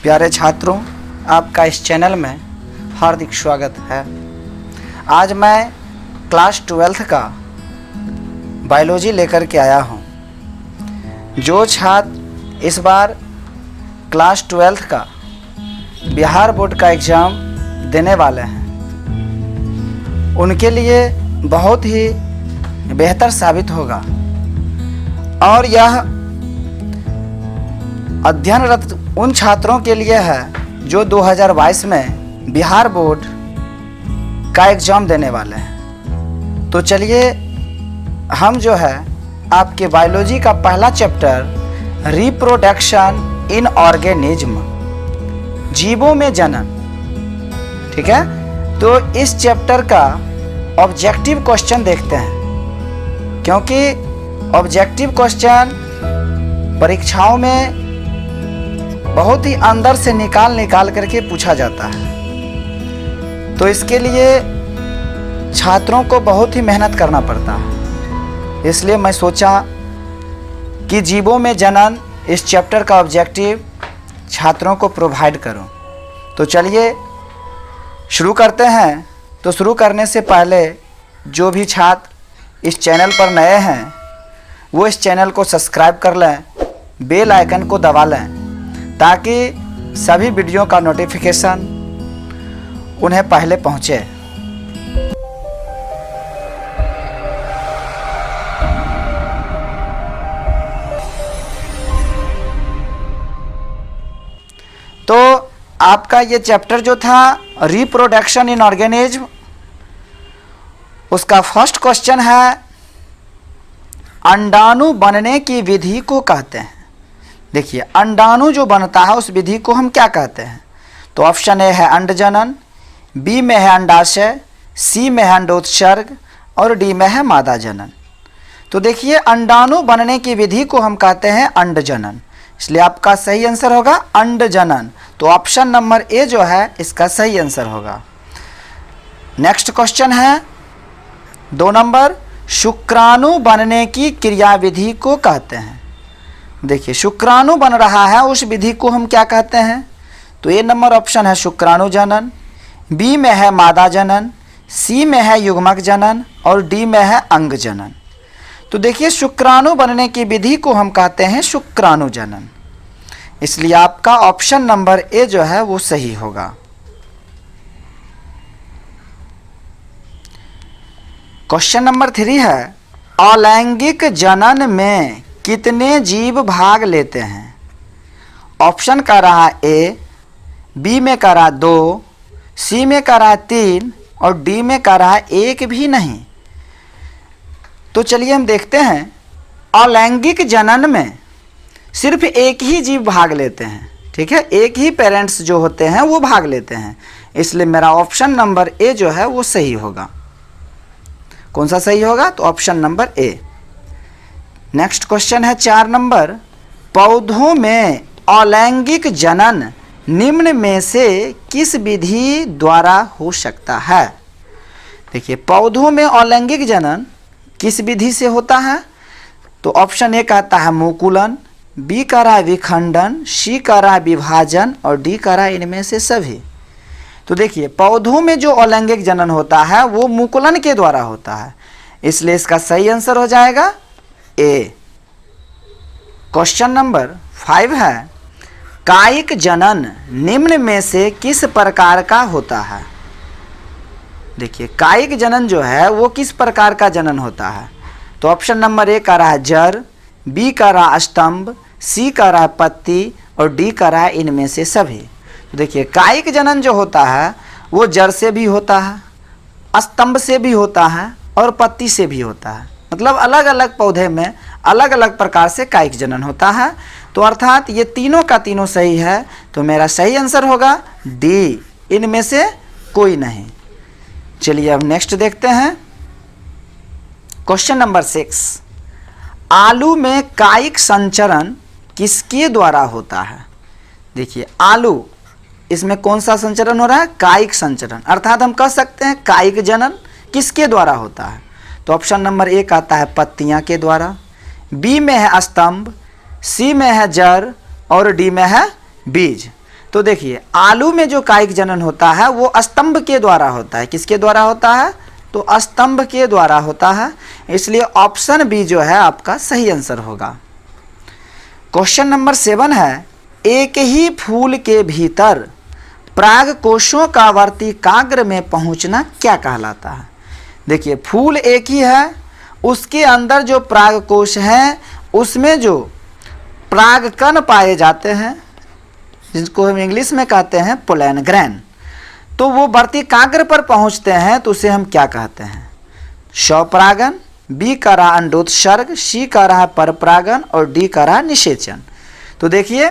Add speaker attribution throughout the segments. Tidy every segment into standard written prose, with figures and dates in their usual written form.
Speaker 1: प्यारे छात्रों, आपका इस चैनल में हार्दिक स्वागत है। आज मैं क्लास 12th का बायोलॉजी लेकर के आया हूँ। जो छात्र इस बार क्लास 12th का बिहार बोर्ड का एग्ज़ाम देने वाले हैं, उनके लिए बहुत ही बेहतर साबित होगा और यह अध्ययनरत उन छात्रों के लिए है जो 2022 में बिहार बोर्ड का एग्ज़ाम देने वाले हैं। तो चलिए हम जो है आपके बायोलॉजी का पहला चैप्टर रिप्रोडक्शन इन ऑर्गेनिज्म, जीवों में जनन, ठीक है, तो इस चैप्टर का ऑब्जेक्टिव क्वेश्चन देखते हैं, क्योंकि ऑब्जेक्टिव क्वेश्चन परीक्षाओं में बहुत ही अंदर से निकाल करके पूछा जाता है। तो इसके लिए छात्रों को बहुत ही मेहनत करना पड़ता है। इसलिए मैं सोचा कि जीवों में जनन इस चैप्टर का ऑब्जेक्टिव छात्रों को प्रोवाइड करूं। तो चलिए शुरू करते हैं। तो शुरू करने से पहले जो भी छात्र इस चैनल पर नए हैं वो इस चैनल को सब्सक्राइब कर लें, बेल आइकन को दबा लें, ताकि सभी वीडियो का नोटिफिकेशन उन्हें पहले पहुंचे। तो आपका ये चैप्टर जो था रिप्रोडक्शन इन ऑर्गेनिज्म, उसका फर्स्ट क्वेश्चन है अंडाणु बनने की विधि को कहते हैं। देखिए, अंडाणु जो बनता है उस विधि को हम क्या कहते हैं? तो ऑप्शन ए है अंडजनन, बी में है अंडाशय, सी में है अंडोत्सर्ग और डी में है मादा जनन। तो देखिए, अंडाणु बनने की विधि को हम कहते हैं अंडजनन, इसलिए आपका सही आंसर होगा अंडजनन। तो ऑप्शन नंबर ए जो है इसका सही आंसर होगा। नेक्स्ट क्वेश्चन है 2 नंबर, शुक्राणु बनने की क्रियाविधि को कहते हैं। देखिए, शुक्राणु बन रहा है उस विधि को हम क्या कहते हैं? तो ए नंबर ऑप्शन है शुक्राणु जनन, बी में है मादा जनन, सी में है युग्मक जनन और डी में है अंग जनन। तो देखिए, शुक्राणु बनने की विधि को हम कहते हैं शुक्राणु जनन, इसलिए आपका ऑप्शन नंबर ए जो है वो सही होगा। क्वेश्चन नंबर 3 है अलैंगिक जनन में कितने जीव भाग लेते हैं? ऑप्शन कह रहा ए, बी में कह रहा 2, सी में कह रहा 3 और डी में कह रहा 1 भी नहीं। तो चलिए हम देखते हैं, अलैंगिक जनन में सिर्फ एक ही जीव भाग लेते हैं, ठीक है, एक ही पेरेंट्स जो होते हैं वो भाग लेते हैं, इसलिए मेरा ऑप्शन नंबर ए जो है वो सही होगा। कौन सा सही होगा? तो option number A. Next question है 4 नंबर, पौधों में अलैंगिक जनन निम्न में से किस विधि द्वारा हो सकता है? देखिए, पौधों में अलैंगिक जनन किस विधि से होता है? तो ऑप्शन ए कहता है मुकुलन, बी कह रहा है विखंडन, सी कह रहा है विभाजन और डी कह रहा है इनमें से सभी। तो देखिए, पौधों में जो अलैंगिक जनन होता है वो मुकुलन के द्वारा होता है, इसलिए इसका सही आंसर हो जाएगा ए। क्वेश्चन नंबर 5 है कायिक जनन निम्न में से किस प्रकार का होता है? देखिए, कायिक जनन जो है वो किस प्रकार का जनन होता है? तो ऑप्शन नंबर ए कह रहा है जड़, बी कह रहा है स्तंभ, सी कह रहा है पत्ती और डी कह रहा है इनमें से सभी। तो देखिए, कायिक जनन जो होता है वो जड़ से भी होता है, स्तंभ से भी होता है और पत्ती से भी होता है, मतलब अलग अलग पौधे में अलग अलग प्रकार से कायिक जनन होता है। तो अर्थात ये तीनों का तीनों सही है, तो मेरा सही आंसर होगा डी, इनमें से कोई नहीं। चलिए अब नेक्स्ट देखते हैं। क्वेश्चन नंबर 6, आलू में कायिक संचरण किसके द्वारा होता है? देखिए, आलू, इसमें कौन सा संचरण हो रहा है? कायिक संचरण, अर्थात हम कह सकते हैं कायिक जनन किसके द्वारा होता है? तो ऑप्शन नंबर ए आता है पत्तियां के द्वारा, बी में है स्तंभ, सी में है जड़ और डी में है बीज। तो देखिए आलू में जो कायिक जनन होता है वो स्तंभ के द्वारा होता है। किसके द्वारा होता है? तो स्तंभ के द्वारा होता है। इसलिए ऑप्शन बी जो है आपका सही आंसर होगा। क्वेश्चन नंबर 7 है, एक ही फूल के भीतर पराग कोशों का वर्तिकाग्र में पहुंचना क्या कहलाता है? देखिए फूल एक ही है, उसके अंदर जो पराग कोश हैं उसमें जो परागकण पाए जाते हैं जिसको हम इंग्लिश में कहते हैं पोलन ग्रेन, तो वो वर्तिकाग्र पर पहुंचते हैं तो उसे हम क्या कहते हैं? स्वपरागन, बी का रहा अंडोत्सर्ग, सी का रहा परपरागन और डी का रहा निषेचन। तो देखिए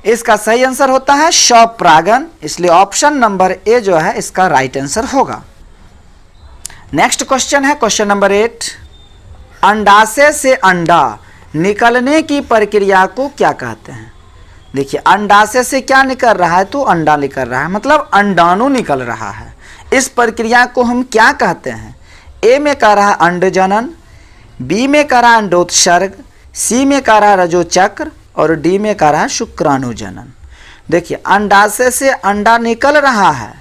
Speaker 1: इसका सही आंसर होता है स्वपरागन, इसलिए ऑप्शन नंबर ए जो है इसका राइट आंसर होगा। नेक्स्ट क्वेश्चन है क्वेश्चन नंबर 8, अंडाशय से अंडा निकलने की प्रक्रिया को क्या कहते हैं? देखिए अंडाशय से क्या निकल रहा है? तो अंडा निकल रहा है, मतलब अंडाणु निकल रहा है। इस प्रक्रिया को हम क्या कहते हैं? ए में कह रहा है अंडजनन, बी में कह रहा है अंडोत्सर्ग, सी में कह रहा है रजोचक्र और डी में कह रहा है शुक्राणुजनन। देखिए अंडाशय से अंडा निकल रहा है,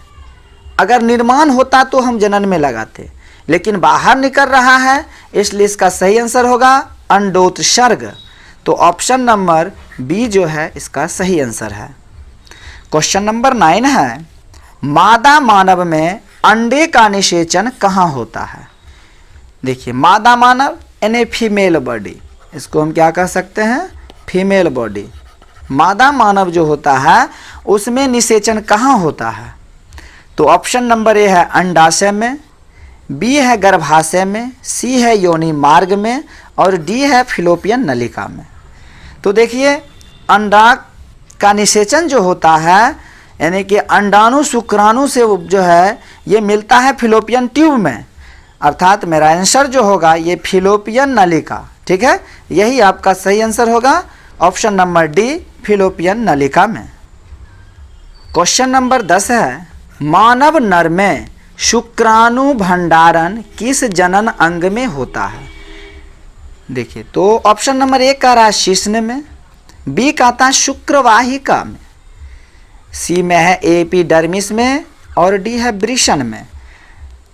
Speaker 1: अगर निर्माण होता तो हम जनन में लगाते, लेकिन बाहर निकल रहा है इसलिए इसका सही आंसर होगा अंडोत्सर्ग। तो ऑप्शन नंबर बी जो है इसका सही आंसर है। क्वेश्चन नंबर 9 है, मादा मानव में अंडे का निषेचन कहाँ होता है? देखिए मादा मानव यानी फीमेल बॉडी, इसको हम क्या कह सकते हैं? Female body. मादा मानव जो होता है उसमें निषेचन कहाँ होता है? तो ऑप्शन नंबर ए है अंडाशय में, बी है गर्भाशय में, सी है योनि मार्ग में और डी है फिलोपियन नलिका में। तो देखिए अंडा का निषेचन जो होता है यानी कि अंडाणु शुक्राणु से जो है ये मिलता है फिलोपियन ट्यूब में, अर्थात मेरा आंसर जो होगा ये फिलोपियन नलिका। ठीक है, यही आपका सही आंसर होगा, ऑप्शन नंबर डी फिलोपियन नलिका में। क्वेश्चन नंबर 10 है, मानव नर में शुक्राणु भंडारण किस जनन अंग में होता है? देखिए तो ऑप्शन नंबर ए का रहा है शिश्न में, बी कहता है शुक्रवाहिका में, सी में है एपिडर्मिस में और डी है वृषण में।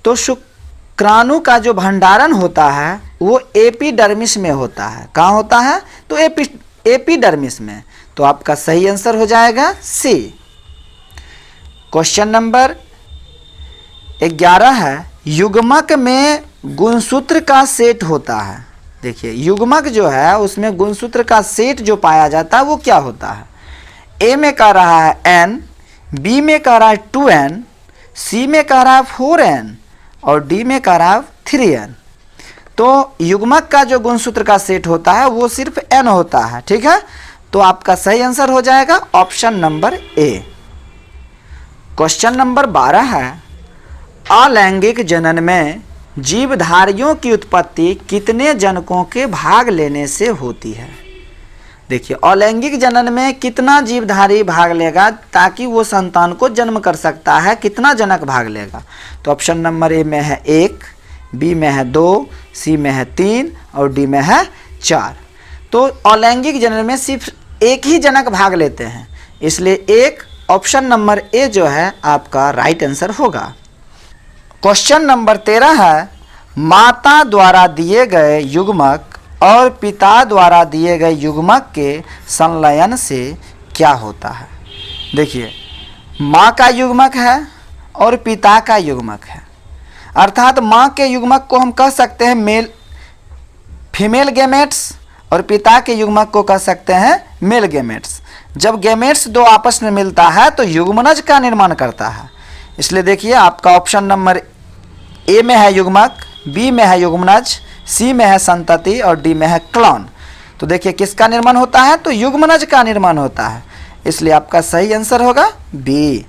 Speaker 1: तो शुक्राणु का जो भंडारण होता है वो एपिडर्मिस में होता है। कहाँ होता है? तो एपिडर्मिस में। तो आपका सही आंसर हो जाएगा सी। क्वेश्चन नंबर 11 है, युग्मक में गुणसूत्र का सेट होता है। देखिए युग्मक जो है उसमें गुणसूत्र का सेट जो पाया जाता है वो क्या होता है? ए में कह रहा है n, बी में कह रहा है 2n, सी में कह रहा है 4n और डी में कह रहा है 3n। तो युग्मक का जो गुणसूत्र का सेट होता है वो सिर्फ n होता है। ठीक है, तो आपका सही आंसर हो जाएगा option number A. Question number 12 है, अलैंगिक जनन में जीवधारियों की उत्पत्ति कितने जनकों के भाग लेने से होती है? देखिए अलैंगिक जनन में कितना जीवधारी भाग लेगा ताकि वो संतान को जन्म कर सकता है, कितना जनक भाग लेगा? तो ऑप्शन नंबर ए में है 1, बी में है 2, सी में है 3 और डी में है 4। तो अलैंगिक जनन में सिर्फ एक ही जनक भाग लेते हैं, इसलिए एक ऑप्शन नंबर ए जो है आपका राइट आंसर होगा। क्वेश्चन नंबर 13 है, माता द्वारा दिए गए युग्मक और पिता द्वारा दिए गए युग्मक के संलयन से क्या होता है? देखिए माँ का युग्मक है और पिता का युग्मक है, अर्थात माँ के युग्मक को हम कह सकते हैं फीमेल गैमेट्स और पिता के युग्मक को कह सकते हैं मेल गैमेट्स। जब गैमेट्स दो आपस में मिलता है तो युग्मनज का निर्माण करता है। इसलिए देखिए आपका ऑप्शन नंबर ए में है युग्मक, बी में है युग्मनज, सी में है संतति और डी में है क्लोन। तो देखिए किसका निर्माण होता है? तो युग्मनज का निर्माण होता है, इसलिए आपका सही आंसर होगा बी।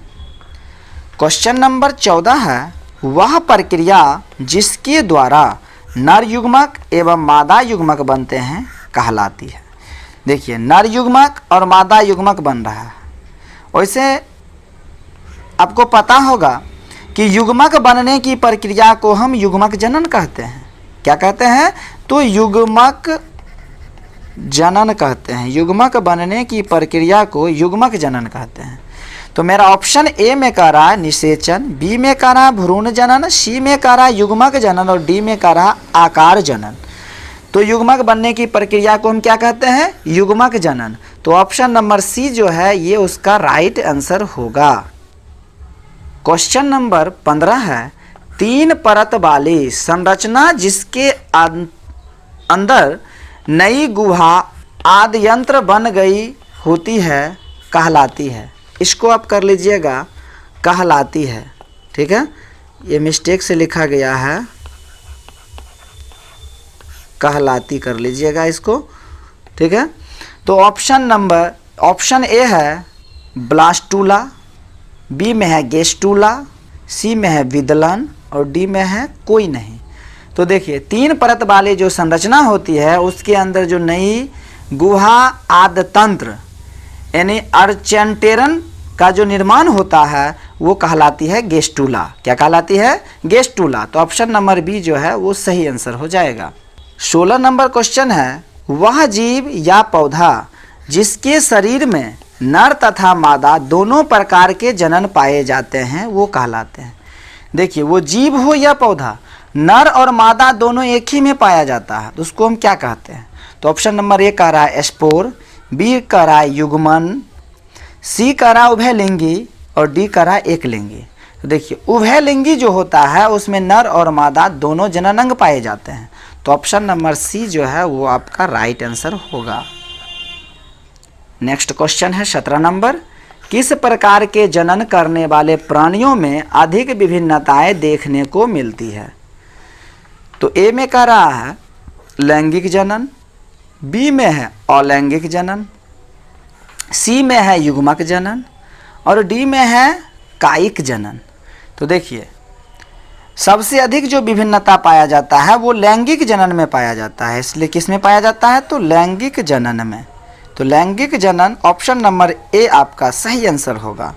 Speaker 1: क्वेश्चन नंबर 14 है, वह प्रक्रिया जिसके द्वारा नर युग्मक एवं मादा युग्मक बनते हैं कहलाती है। देखिए नर युग्मक और मादा युग्मक बन रहा है। वैसे आपको पता होगा कि युग्मक बनने की प्रक्रिया को हम युग्मक जनन कहते हैं। क्या कहते हैं? तो युग्मक जनन कहते हैं। युग्मक बनने की प्रक्रिया को युग्मक जनन कहते हैं। तो मेरा ऑप्शन ए में कह रहा है निषेचन, बी में कह रहा है भ्रूण जनन, सी में कह रहा है युग्मक जनन और डी में कह रहा है आकार जनन। तो युग्मक बनने की प्रक्रिया को हम क्या कहते हैं? युग्मक जनन। तो ऑप्शन नंबर सी जो है ये उसका राइट आंसर होगा। क्वेश्चन नंबर 15 है, 3 परत वाली संरचना जिसके अंदर नई गुहा आदि यंत्र बन गई होती है कहलाती है। इसको आप कर लीजिएगा कहलाती है, ठीक है, ये मिस्टेक से लिखा गया है, कहलाती कर लीजिएगा इसको, ठीक है। तो ऑप्शन ए है ब्लास्टूला, बी में है गेस्टूला, सी में है विदलन और डी में है कोई नहीं। तो देखिए 3 परत वाली जो संरचना होती है उसके अंदर जो नई गुहा आदि तंत्र यानी अर्चेंटेरन का जो निर्माण होता है वो कहलाती है गेस्टूला। क्या कहलाती है? गेस्टूला। तो ऑप्शन नंबर बी जो है वो सही आंसर हो जाएगा। 16 नंबर क्वेश्चन है, वह जीव या पौधा जिसके शरीर में नर तथा मादा दोनों प्रकार के जनन पाए जाते हैं वो कहलाते हैं। देखिए वो जीव हो या पौधा, नर और मादा दोनों एक ही में पाया जाता है तो उसको हम क्या कहते हैं? तो ऑप्शन नंबर ए कह रहा है स्पोर, बी कह रहा है युग्मन, सी कह रहा है उभयलिंगी और डी कह रहा है एकलिंगी। तो देखिए उभयलिंगी जो होता है उसमें नर और मादा दोनों जननांग पाए जाते हैं। तो ऑप्शन नंबर सी जो है वो आपका राइट आंसर होगा। नेक्स्ट क्वेश्चन है 17 नंबर, किस प्रकार के जनन करने वाले प्राणियों में अधिक विभिन्नताएं देखने को मिलती है? तो ए में कह रहा है लैंगिक जनन, बी में है अलैंगिक जनन, सी में है युग्मक जनन और डी में है कायिक जनन। तो देखिए सबसे अधिक जो विभिन्नता पाया जाता है वो लैंगिक जनन में पाया जाता है, इसलिए किस में पाया जाता है? तो लैंगिक जनन में। तो लैंगिक जनन ऑप्शन नंबर ए आपका सही आंसर होगा।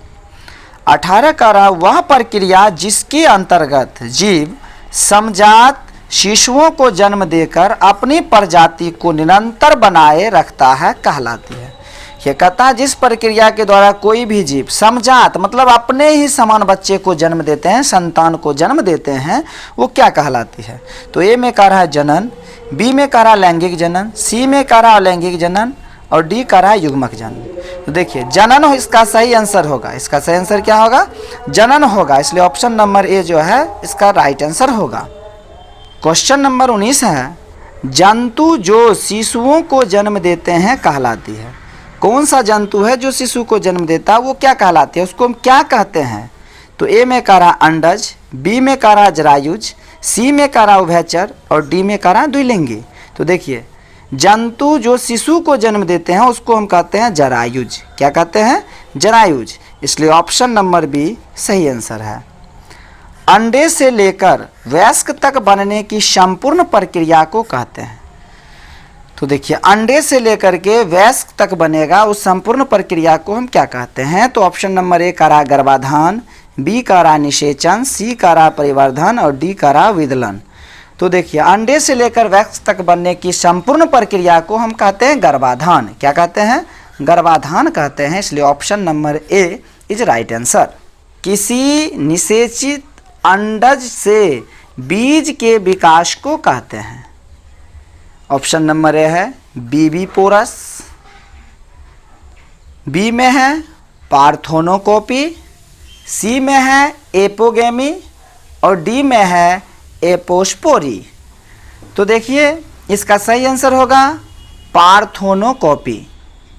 Speaker 1: 18 का रहा वह प्रक्रिया जिसके अंतर्गत जीव समजात शिशुओं को जन्म देकर अपनी प्रजाति को निरंतर बनाए रखता है कहलाती है। यह कहता है जिस प्रक्रिया के द्वारा कोई भी जीव समजात मतलब अपने ही समान बच्चे को जन्म देते हैं, संतान को जन्म देते हैं, वो क्या कहलाती है? तो ए में कह रहा है जनन, बी में कह रहा है लैंगिक जनन, सी में कह रहा है अलैंगिक जनन और डी कह रहा है युग्मक जनन। तो देखिए जनन हो इसका सही आंसर होगा। इसका सही आंसर क्या होगा? जनन होगा, इसलिए ऑप्शन नंबर ए जो है इसका राइट आंसर होगा। क्वेश्चन नंबर 19 है, जंतु जो शिशुओं को जन्म देते हैं कहलाती है। कौन सा जंतु है जो शिशु को जन्म देता है वो क्या कहलाती है, उसको हम क्या कहते हैं? तो ए में कह रहा अंडज, बी में कह रहा जरायुज, सी में कह रहा उभयचर और डी में कह रहा द्विलिंगी। तो देखिए जंतु जो शिशु को जन्म देते हैं उसको हम कहते हैं जरायुज। क्या कहते हैं? जरायुज। इसलिए ऑप्शन नंबर बी सही आंसर है। अंडे से लेकर वयस्क तक बनने की संपूर्ण प्रक्रिया को कहते हैं। तो देखिए अंडे से लेकर के वयस्क तक बनेगा उस संपूर्ण प्रक्रिया को हम क्या कहते हैं? तो ऑप्शन नंबर ए कह रहा गर्भाधान, बी कह रहा निषेचन, सी कह रहा परिवर्धन और डी कह रहा विदलन। तो देखिए अंडे से लेकर वयस्क तक बनने की संपूर्ण प्रक्रिया को हम कहते हैं गर्भाधान। क्या कहते हैं? गर्भाधान कहते हैं। इसलिए option number A is right answer. किसी निषेचित अंडज से बीज के विकास को कहते हैं। ऑप्शन नंबर ए है बीबी पोरस, बी में है पार्थोनोकॉपी, सी में है एपोगेमी और डी में है एपोस्पोरी। तो देखिए इसका सही आंसर होगा पार्थोनोकॉपी,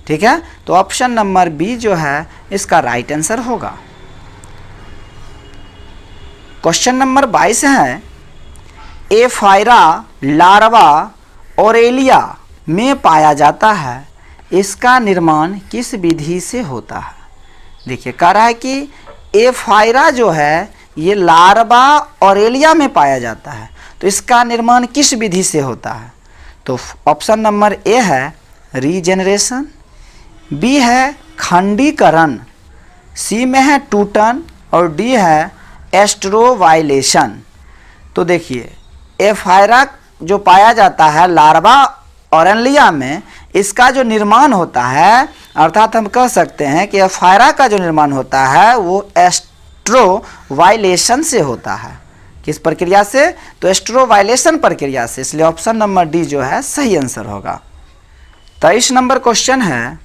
Speaker 1: ठीक है। तो ऑप्शन नंबर बी जो है इसका राइट आंसर होगा। क्वेश्चन नंबर 22 है, एफायरा लार्वा ओरेलिया में पाया जाता है, इसका निर्माण किस विधि से होता है? देखिए कह रहा है कि एफायरा जो है ये लार्वा ओरेलिया में पाया जाता है, तो इसका निर्माण किस विधि से होता है? तो ऑप्शन नंबर ए है रीजेनरेशन, बी है खंडीकरण, सी में है टूटन और डी है एस्ट्रोवाइलेशन। तो देखिए एफायरा जो पाया जाता है लार्वा ओरेलिया में, इसका जो निर्माण होता है, अर्थात हम कह सकते हैं कि एफायरा का जो निर्माण होता है वो एस्ट्रोवाइलेशन से होता है। किस प्रक्रिया से? तो एस्ट्रोवाइलेशन प्रक्रिया से। इसलिए ऑप्शन नंबर डी जो है सही आंसर होगा। 23 नंबर क्वेश्चन है,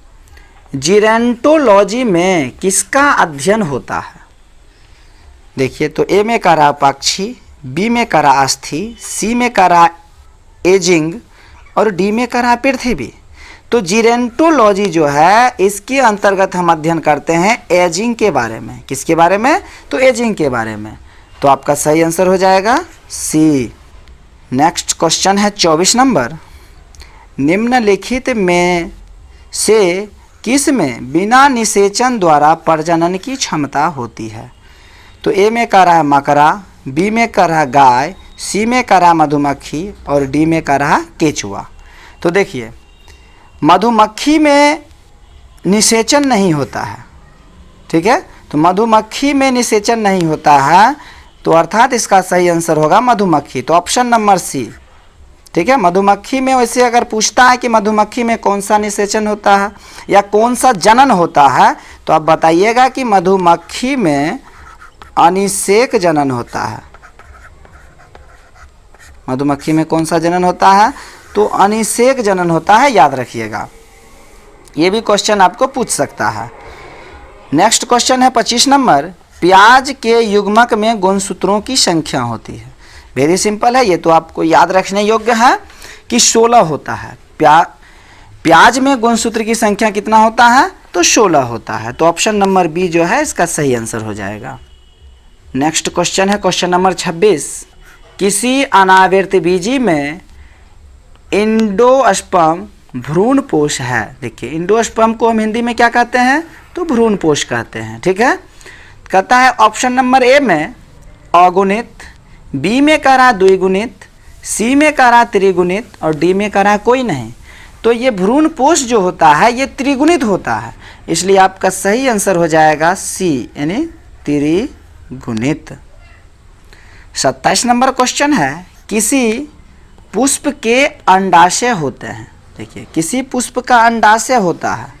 Speaker 1: जीरेंटोलॉजी में किसका अध्ययन होता है? देखिए, तो ए में कह रहा पक्षी, बी में कह रहा अस्थि, सी में कह रहा एजिंग और डी में कह रहा पृथ्वी। तो जीरेंटोलॉजी जो है इसके अंतर्गत हम अध्ययन करते हैं एजिंग के बारे में। किसके बारे में? तो एजिंग के बारे में। तो आपका सही आंसर हो जाएगा सी। नेक्स्ट क्वेश्चन है 24 नंबर, निम्नलिखित में से किस में बिना निषेचन द्वारा प्रजनन की क्षमता होती है? तो ए में कह रहा है मकड़ा, बी में कह रहा गाय, सी में कह रहा मधुमक्खी और डी में कह रहा केचुआ। तो देखिए, मधुमक्खी में निषेचन नहीं होता है, ठीक है। तो मधुमक्खी में निषेचन नहीं होता है, तो अर्थात इसका सही आंसर होगा मधुमक्खी। तो ऑप्शन नंबर सी, ठीक है। मधुमक्खी में वैसे अगर पूछता है कि मधुमक्खी में कौन सा निषेचन होता है या कौन सा जनन होता है, तो आप बताइएगा कि मधुमक्खी में अनिषेक जनन होता है। मधुमक्खी में कौन सा जनन होता है? तो अनिषेक जनन होता है, याद रखिएगा। ये भी क्वेश्चन आपको पूछ सकता है। नेक्स्ट क्वेश्चन है 25 नंबर, प्याज के युग्मक में गुणसूत्रों की संख्या होती है। वेरी सिंपल है, ये तो आपको याद रखने योग्य है कि 16 होता है। प्याज में गुणसूत्र की संख्या कितना होता है? तो 16 होता है। तो ऑप्शन नंबर बी जो है इसका सही आंसर हो जाएगा। नेक्स्ट क्वेश्चन है क्वेश्चन नंबर 26, किसी अनावर्तबीजी में इंडोस्पर्म भ्रूणपोष है। देखिए, इंडोस्पर्म को हम हिंदी में क्या कहते हैं? तो भ्रूणपोष कहते हैं, ठीक है। कहता है ऑप्शन नंबर ए में अगुणित, बी में कह रहा द्विगुणित, सी में कह रहा त्रिगुणित और डी में कह रहा कोई नहीं। तो ये भ्रूणपोष जो होता है ये त्रिगुणित होता है, इसलिए आपका सही आंसर हो जाएगा सी, यानी त्रिगुणित। 27 नंबर क्वेश्चन है, किसी पुष्प के अंडाशय होते हैं। देखिए, किसी पुष्प का अंडाशय होता है,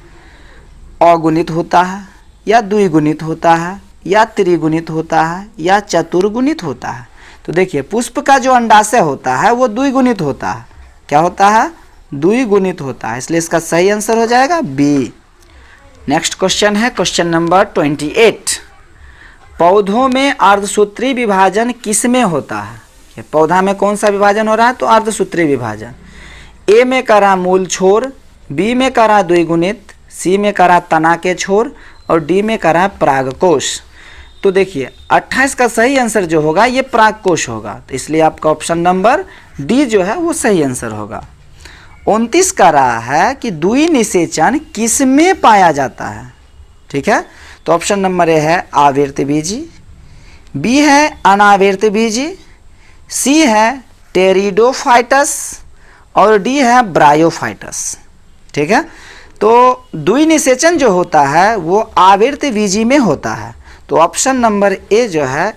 Speaker 1: अगुणित होता है या द्विगुणित होता है या त्रिगुणित होता है या चतुर्गुणित होता है। तो देखिए, पुष्प का जो अंडाशय होता है वो द्विगुणित होता है। क्या होता है? द्विगुणित होता है, इसलिए इसका सही आंसर हो जाएगा बी। नेक्स्ट क्वेश्चन है क्वेश्चन नंबर 28, पौधों में अर्धसूत्री विभाजन किस में होता है? पौधा में कौन सा विभाजन हो रहा है? तो अर्धसूत्री विभाजन। ए में कह रहा मूल छोर, बी में कह रहा द्विगुणित, सी में कह रहा तना के छोर और डी में कह रहा परागकोश। तो देखिए, 28 का सही आंसर जो होगा ये परागकोश होगा, तो इसलिए आपका ऑप्शन नंबर डी जो है वो सही आंसर होगा। 29 कह रहा है कि द्विनिषेचन किस में पाया जाता है, ठीक है। तो ऑप्शन नंबर ए है आवर्तबीजी, बी है अनावर्तबीजी, सी है टेरिडोफाइटस और डी है ब्रायोफाइटस, ठीक है। तो द्विनिषेचन जो होता है वो आवर्तबीजी में होता है, तो ऑप्शन नंबर ए जो है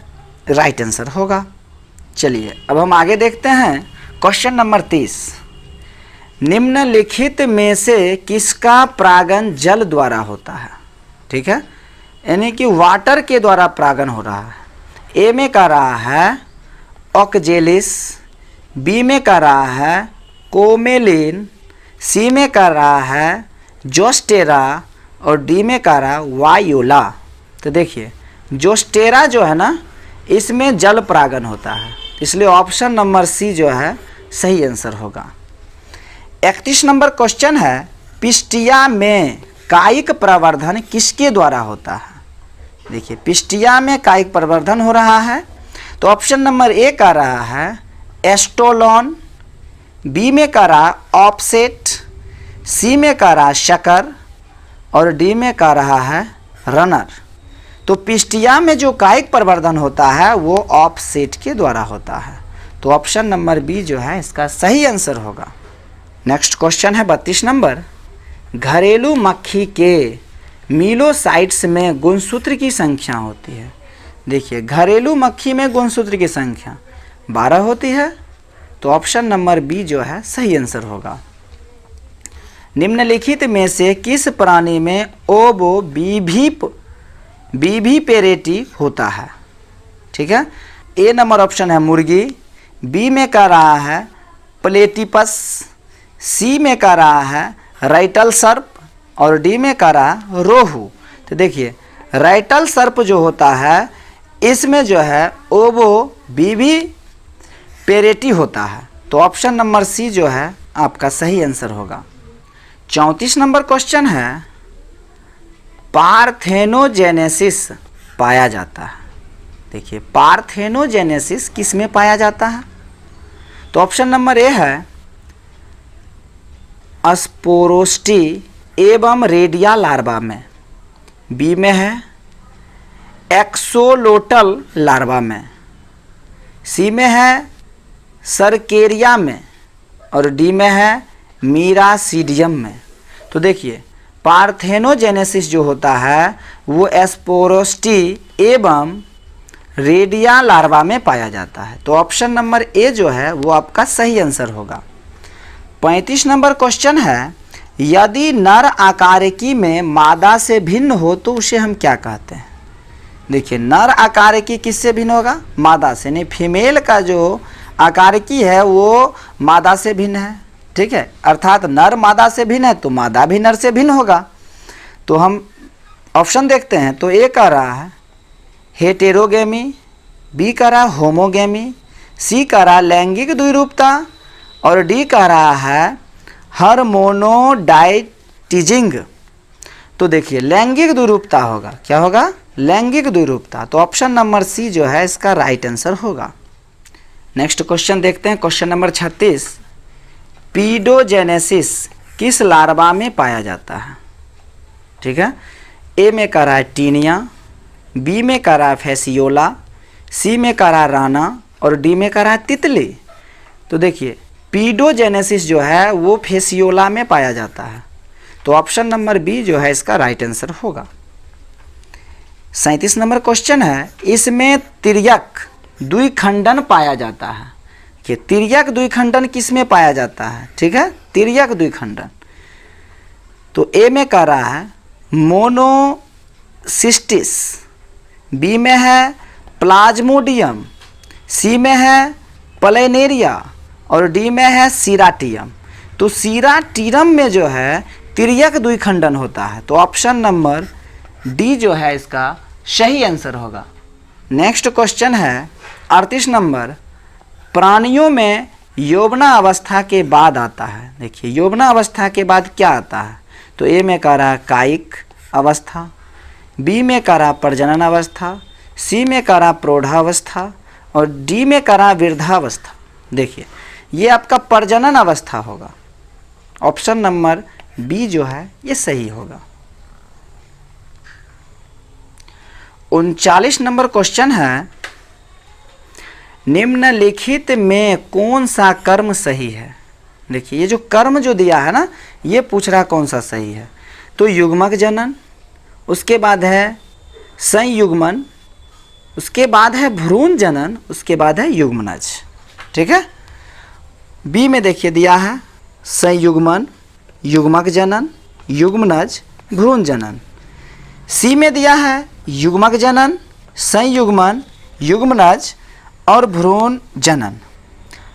Speaker 1: राइट आंसर होगा। चलिए अब हम आगे देखते हैं क्वेश्चन नंबर 30, निम्नलिखित में से किसका परागण जल द्वारा होता है? ठीक है, यानी कि वाटर के द्वारा परागण हो रहा है। ए में कह रहा है ऑक्जेलिस, बी में कह रहा है कोमेलिन, सी में कह रहा है जोस्टेरा और डी में कह रहा है वायोला। तो देखिए, जोस्टेरा जो है ना इसमें जल परागण होता है, इसलिए ऑप्शन नंबर सी जो है सही आंसर होगा। 31 नंबर क्वेश्चन है, पिस्टिया में कायिक प्रवर्धन किसके द्वारा होता है? देखिए, पिस्टिया में कायिक प्रवर्धन हो रहा है, तो ऑप्शन नंबर ए कह रहा है एस्टोलोन, बी में कह रहा ऑफसेट, सी में कह रहा शकर और डी में कह रहा है रनर। तो पिस्टिया में जो कायिक प्रवर्धन होता है वो ऑफसेट के द्वारा होता है, तो ऑप्शन नंबर बी जो है इसका सही आंसर होगा। नेक्स्ट क्वेश्चन है 32 नंबर, घरेलू मक्खी के मीलोसाइट्स में गुणसूत्र की संख्या होती है। देखिए, घरेलू मक्खी में गुणसूत्र की संख्या 12 होती है, तो ऑप्शन नंबर बी जो है सही आंसर होगा। निम्नलिखित में से किस प्राणी में ओबो बीवी होता है? ठीक है, ए नंबर ऑप्शन है मुर्गी, बी में कह रहा है प्लेटिपस, सी में कह रहा है राइटल सर्प और डी में कह रहा है रोहू। तो देखिए राइटल सर्प जो होता है इसमें जो है ओबो बीवी पेरेटी होता है। तो ऑप्शन नंबर सी जो है आपका सही आंसर होगा। 34 नंबर क्वेश्चन है, पार्थेनोजेनेसिस पाया जाता है। देखिए पार्थेनोजेनेसिस किस में पाया जाता है? तो ऑप्शन नंबर ए है स्पोरोस्टी एवं रेडिया लार्वा में, बी में है एक्सोलोटल लार्वा में, सी में है सरकेरिया में और डी में है मीरासीडियम में। तो देखिए पार्थेनोजेनेसिस जो होता है वो स्पोरोस्टी एवं रेडिया लार्वा में पाया जाता है। तो ऑप्शन नंबर ए जो है वो आपका सही आंसर होगा। 35 नंबर क्वेश्चन है, यदि नर आकारिकी में मादा से भिन्न हो तो उसे हम क्या कहते हैं? देखिए नर आकारिकी किससे भिन्न होगा? मादा से, नहीं फीमेल का जो आकारिकी है वो मादा से भिन्न है। ठीक है, अर्थात नर मादा से भिन्न है तो मादा भी नर से भिन्न होगा। तो हम ऑप्शन देखते हैं। तो ए कह रहा है हेटेरोगेमी, बी कह रहा है होमोगेमी, सी कह रहा है लैंगिक द्विरूपता और डी कह रहा है हार्मोनोडायटिजिंग। तो देखिए लैंगिक द्विरूपता होगा। क्या होगा? लैंगिक द्विरूपता। तो ऑप्शन नंबर सी जो है इसका राइट आंसर होगा। नेक्स्ट क्वेश्चन देखते हैं, क्वेश्चन नंबर 36, पीडोजेनेसिस किस लार्वा में पाया जाता है? ठीक है, ए में कह रहा है टीनिया, बी में कह रहा है फेसियोला, सी में कह रहा है राना और डी में कह रहा है तितली। तो देखिए पीडोजेनेसिस जो है वो फेसियोला में पाया जाता है। तो ऑप्शन नंबर बी जो है इसका राइट आंसर होगा। 37 नंबर क्वेश्चन है, इसमें तिर्यक द्विखंडन पाया जाता है। कि तिर्यक द्विखंडन किस में पाया जाता है? ठीक है, तिर्यक द्विखंडन। तो ए में कह रहा है मोनोसिस्टिस, बी में है प्लाज्मोडियम, सी में है प्लेनेरिया और डी में है सीराटियम। तो सीराटियम में जो है तिर्यक द्विखंडन होता है। तो ऑप्शन नंबर डी जो है इसका सही आंसर होगा। नेक्स्ट क्वेश्चन है 38 नंबर, प्राणियों में यौवना अवस्था के बाद आता है। देखिए यौवना अवस्था के बाद क्या आता है? तो ए में कह रहा है कायिक अवस्था, बी में कह रहा प्रजनन अवस्था, सी में कह रहा प्रौढ़ावस्था और डी में कह रहा वृद्धावस्था। देखिए ये आपका प्रजनन अवस्था होगा। ऑप्शन नंबर बी जो है ये सही होगा। 39 नंबर क्वेश्चन है, निम्नलिखित में कौन सा कर्म सही है? देखिए ये जो कर्म जो दिया है ना ये पूछ रहा कौन सा सही है। तो युग्मक जनन, उसके बाद है संयुग्मन, उसके बाद है भ्रूण जनन, उसके बाद है युग्मनज। ठीक है, बी में देखिए दिया है संयुग्मन, युग्मक जनन, युग्मनज, भ्रूण जनन। सी में दिया है युग्मक जनन, संयुग्मन, युग्मनज और भ्रूण जनन।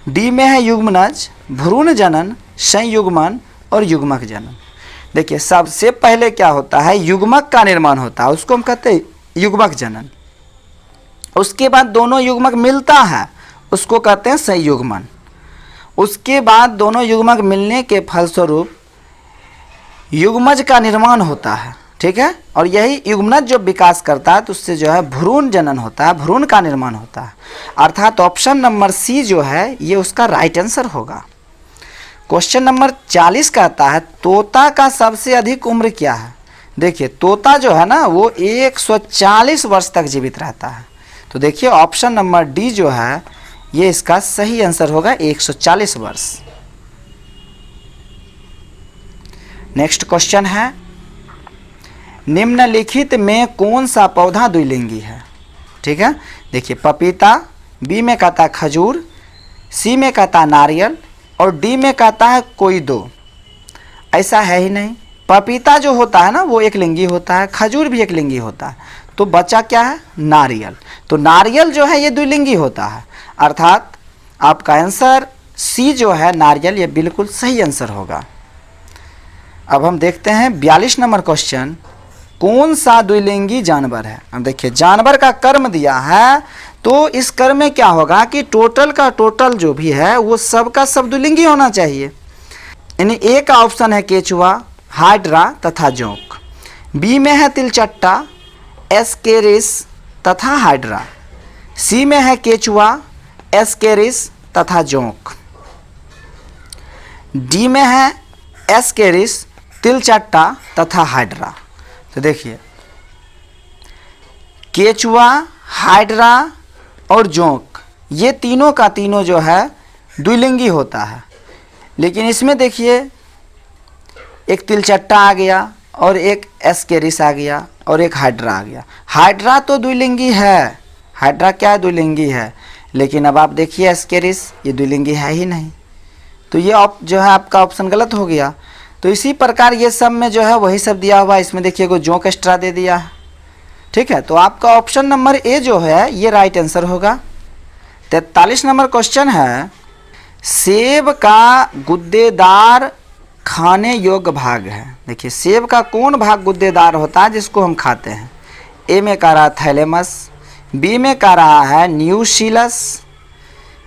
Speaker 1: डी में है युग्मनज, भ्रूण जनन, संयुग्मन और युग्मक जनन। देखिए सबसे पहले क्या होता है, युग्मक का निर्माण होता है, उसको हम कहते हैं युग्मक जनन। उसके बाद दोनों युग्मक मिलता है, उसको कहते हैं संयुग्मन। उसके बाद दोनों युग्मक मिलने के फलस्वरूप युग्मज का निर्माण होता है। ठीक है, और यही युग्मनज जो विकास करता है तो उससे जो है भ्रूण जनन होता है, भ्रूण का निर्माण होता है। अर्थात ऑप्शन नंबर सी जो है ये उसका राइट आंसर होगा। क्वेश्चन नंबर 40 कहता है, तोता का सबसे अधिक उम्र क्या है? देखिए तोता जो है ना वो 140 वर्ष तक जीवित रहता है। तो देखिए ऑप्शन नंबर डी जो है ये इसका सही आंसर होगा, 140 वर्ष। नेक्स्ट क्वेश्चन है, निम्नलिखित में कौन सा पौधा द्विलिंगी है? ठीक है, देखिए पपीता, बी में कहता है खजूर, सी में कहता है नारियल और डी में कहता है कोई दो। ऐसा है ही नहीं। पपीता जो होता है ना वो एक लिंगी होता है, खजूर भी एक लिंगी होता है, तो बचा क्या है? नारियल। तो नारियल जो है ये द्विलिंगी होता है, अर्थात आपका आंसर सी जो है नारियल, ये बिल्कुल सही आंसर होगा। अब हम देखते हैं 42 नंबर क्वेश्चन, कौन सा द्विलिंगी जानवर है? अब देखिए जानवर का कर्म दिया है, तो इस कर्म में क्या होगा कि टोटल का टोटल जो भी है वो सब का सब द्विलिंगी होना चाहिए। यानी ए का ऑप्शन है केचुआ, हाइड्रा तथा जोंक। बी में है तिलचट्टा, एस्केरिस तथा हाइड्रा। सी में है केचुआ, एस्केरिस तथा जोंक। डी में है एस्केरिस, तिलचट्टा तथा हाइड्रा। तो देखिए केचुआ, हाइड्रा और जोंक ये तीनों का तीनों जो है द्विलिंगी होता है, लेकिन इसमें देखिए एक तिलचट्टा आ गया और एक एस्केरिस आ गया और एक हाइड्रा आ गया। हाइड्रा तो द्विलिंगी है, हाइड्रा क्या है? द्विलिंगी है, लेकिन अब आप देखिए एस्केरिस ये द्विलिंगी है ही नहीं, तो ये जो है आपका ऑप्शन गलत हो गया। तो इसी प्रकार ये सब में जो है वही सब दिया हुआ है, इसमें देखिए कोई जोंक एक्स्ट्रा दे दिया है, ठीक है। तो आपका ऑप्शन नंबर ए जो है ये राइट आंसर होगा। 43 नंबर क्वेश्चन है, सेब का गुद्देदार खाने योग्य भाग है। देखिए सेब का कौन भाग गुद्देदार होता है जिसको हम खाते हैं? ए में कह रहा है थैलेमस, बी में कह रहा है न्यूशिलस,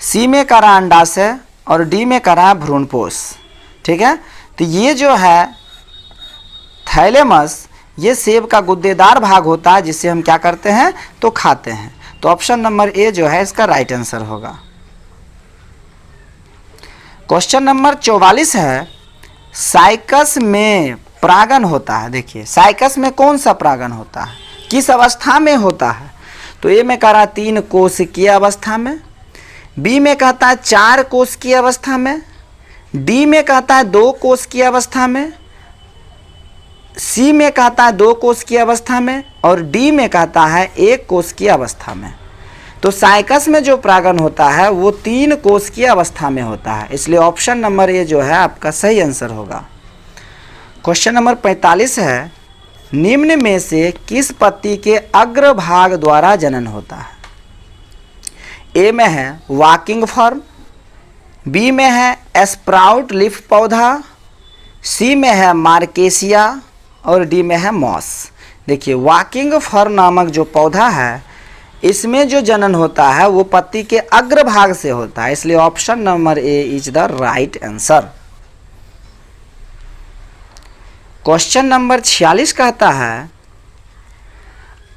Speaker 1: सी में कह रहा है अंडाशय और डी में कह रहा है भ्रूणपोष, ठीक है। तो ये जो है थैलेमस ये सेब का गुद्देदार भाग होता है जिसे हम क्या करते हैं? तो खाते हैं। तो ऑप्शन नंबर ए जो है इसका राइट आंसर होगा। क्वेश्चन नंबर 44 है, साइकस में परागन होता है। देखिए साइकस में कौन सा परागन होता है, किस अवस्था में होता है? तो ए में कह रहा 3 कोशिकीय अवस्था में, बी में कहता है 4 कोशिकीय अवस्था में, डी में कहता है 2 कोशिकीय अवस्था में, सी में कहता है 2 कोशिकीय अवस्था में और डी में कहता है 1 कोशिकीय अवस्था में। तो साइकस में जो परागन होता है वो 3 कोशिकीय अवस्था में होता है, इसलिए ऑप्शन नंबर ए जो है आपका सही आंसर होगा। क्वेश्चन नंबर 45 है, निम्न में से किस पत्ती के अग्रभाग द्वारा जनन होता है? ए में है वॉकिंग फॉर्म, बी में है स्प्राउट लीफ पौधा, सी में है मार्केसिया और डी में है मॉस। देखिए वॉकिंग फॉर्म नामक जो पौधा है इसमें जो जनन होता है वो पत्ती के अग्रभाग से होता है, इसलिए option number A is the right answer. Question number 46 कहता है,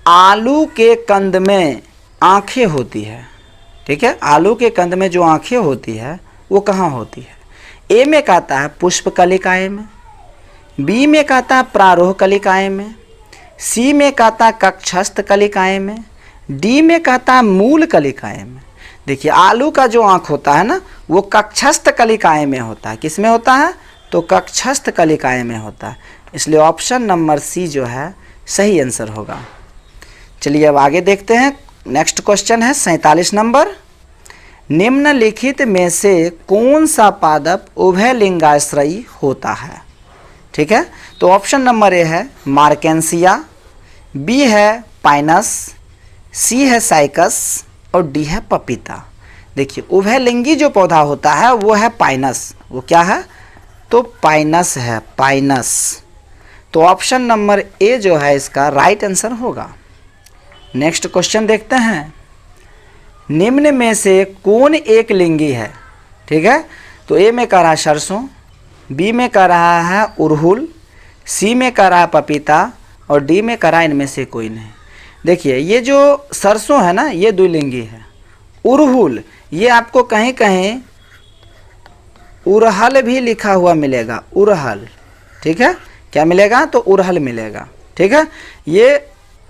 Speaker 1: आलू के कंद में आंखें होती है, ठीक है। आलू के कंद में जो आंखें होती है वो कहाँ होती है? ए में कहता है पुष्प कलिकाएं में, बी में कहता है प्रारोह कलिकाएं में, सी में कहता है कक्षस्थ कलिकाएं में, डी में कहता है मूल कलिकाएं में। देखिए आलू का जो आँख होता है ना वो कक्षस्थ कलिकाएं में होता है। किस में होता है? तो कक्षस्थ कलिकाएं में होता है, इसलिए ऑप्शन नंबर सी जो है सही आंसर होगा। चलिए अब आगे देखते हैं। नेक्स्ट क्वेश्चन है 47 नंबर, निम्नलिखित में से कौन सा पादप उभयलिंगाश्रयी होता है? ठीक है, तो ऑप्शन नंबर ए है मार्केंसिया, बी है पाइनस, सी है साइकस और डी है पपीता। देखिए उभयलिंगी जो पौधा होता है वो है पाइनस। वो क्या है? तो पाइनस है, पाइनस। तो ऑप्शन नंबर ए जो है इसका राइट आंसर होगा। नेक्स्ट क्वेश्चन देखते हैं, निम्न में से कौन एक लिंगी है? ठीक है, तो ए में कह रहा है सरसों, बी में कह रहा है उड़हुल, सी में कह रहा है पपीता और डी में कह रहा है इनमें से कोई नहीं। देखिए ये जो सरसों है ना ये द्विलिंगी है। उड़हुल ये आपको कहीं कहीं उड़हल भी लिखा हुआ मिलेगा, उड़हल। ठीक है, क्या मिलेगा? तो उड़हल मिलेगा। ठीक है, ये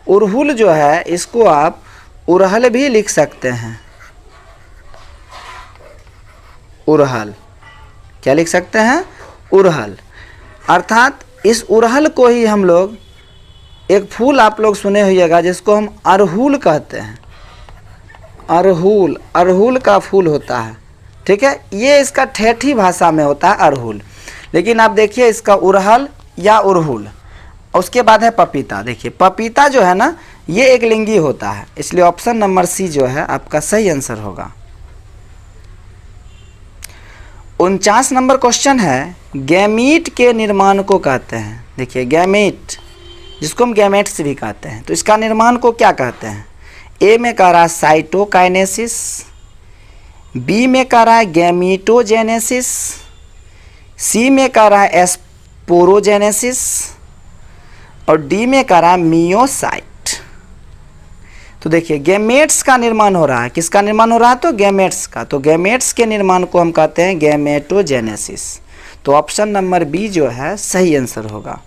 Speaker 1: उड़हुल जो है इसको आप उड़हल भी लिख सकते हैं। उड़हल क्या लिख सकते हैं? उड़हल। अर्थात इस उड़हल को ही हम लोग, एक फूल आप लोग सुने होइएगा जिसको हम अड़हुल कहते हैं। अड़हुल, अड़हुल का फूल होता है। ठीक है, ये इसका ठेठी भाषा में होता है अड़हुल। लेकिन आप देखिए इसका उरहल या उरहुल, उसके बाद है पपीता। देखिए पपीता जो है ना ये एक लिंगी होता है, इसलिए ऑप्शन नंबर सी जो है आपका सही आंसर होगा। 49 नंबर क्वेश्चन है, गैमीट के निर्माण को कहते हैं। देखिए गैमीट, जिसको हम गैमेट्स भी कहते हैं, तो इसका निर्माण को क्या कहते हैं? ए में कह रहा है साइटोकाइनेसिस, बी में कह रहा है गैमीटोजेनेसिस, सी में कह रहा है एस्पोरोजेनेसिस और डी में कह रहा है मियोसाइट। तो देखिए गैमेट्स का निर्माण हो रहा है, किसका निर्माण हो रहा है? तो गैमेट्स का। तो गैमेट्स के निर्माण को हम कहते हैं गैमेटोजेनेसिस। तो ऑप्शन नंबर बी जो है सही आंसर होगा।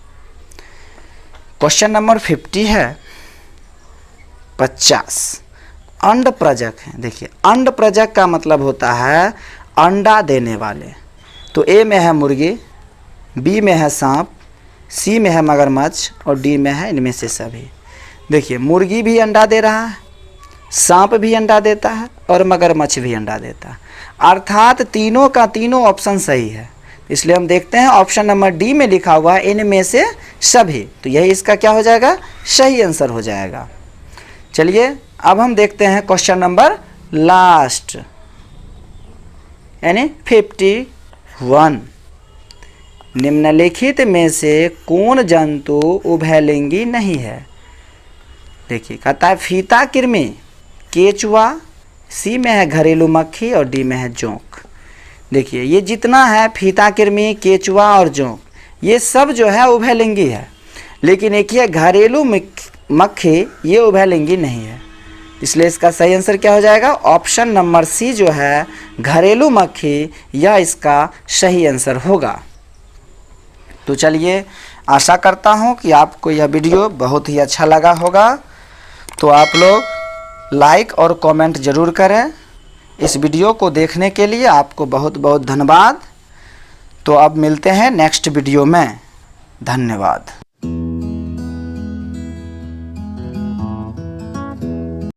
Speaker 1: क्वेश्चन नंबर 50 है 50, अंड प्रजक है। देखिए अंड प्रजक का मतलब होता है अंडा देने वाले। तो ए में है मुर्गी, बी में है सांप, सी में है मगरमच्छ और डी में है इनमें से सभी। देखिए मुर्गी भी अंडा दे रहा है, सांप भी अंडा देता है और मगरमच्छ भी अंडा देता है, अर्थात तीनों का तीनों ऑप्शन सही है। इसलिए हम देखते हैं ऑप्शन नंबर डी में लिखा हुआ है इनमें से सभी, तो यही इसका क्या हो जाएगा? सही आंसर हो जाएगा। चलिए अब हम देखते हैं क्वेश्चन नंबर लास्ट यानी 51। निम्नलिखित में से कौन जंतु उभयलिंगी नहीं है? देखिए कहता है फीता कृमि, केचुआ, सी में है घरेलू मक्खी और डी में है जोंक। देखिए ये जितना है फीता कृमि, केचुआ और जोंक, ये सब जो है उभयलिंगी है, लेकिन एक ही है घरेलू मक्खी, ये उभयलिंगी नहीं है। इसलिए इसका सही आंसर क्या हो जाएगा? ऑप्शन नंबर सी जो है घरेलू मक्खी, यह इसका सही आंसर होगा। तो चलिए आशा करता हूँ कि आपको यह वीडियो बहुत ही अच्छा लगा होगा। तो आप लोग लाइक और कमेंट ज़रूर करें। इस वीडियो को देखने के लिए आपको बहुत बहुत धन्यवाद। तो अब मिलते हैं नेक्स्ट वीडियो में। धन्यवाद।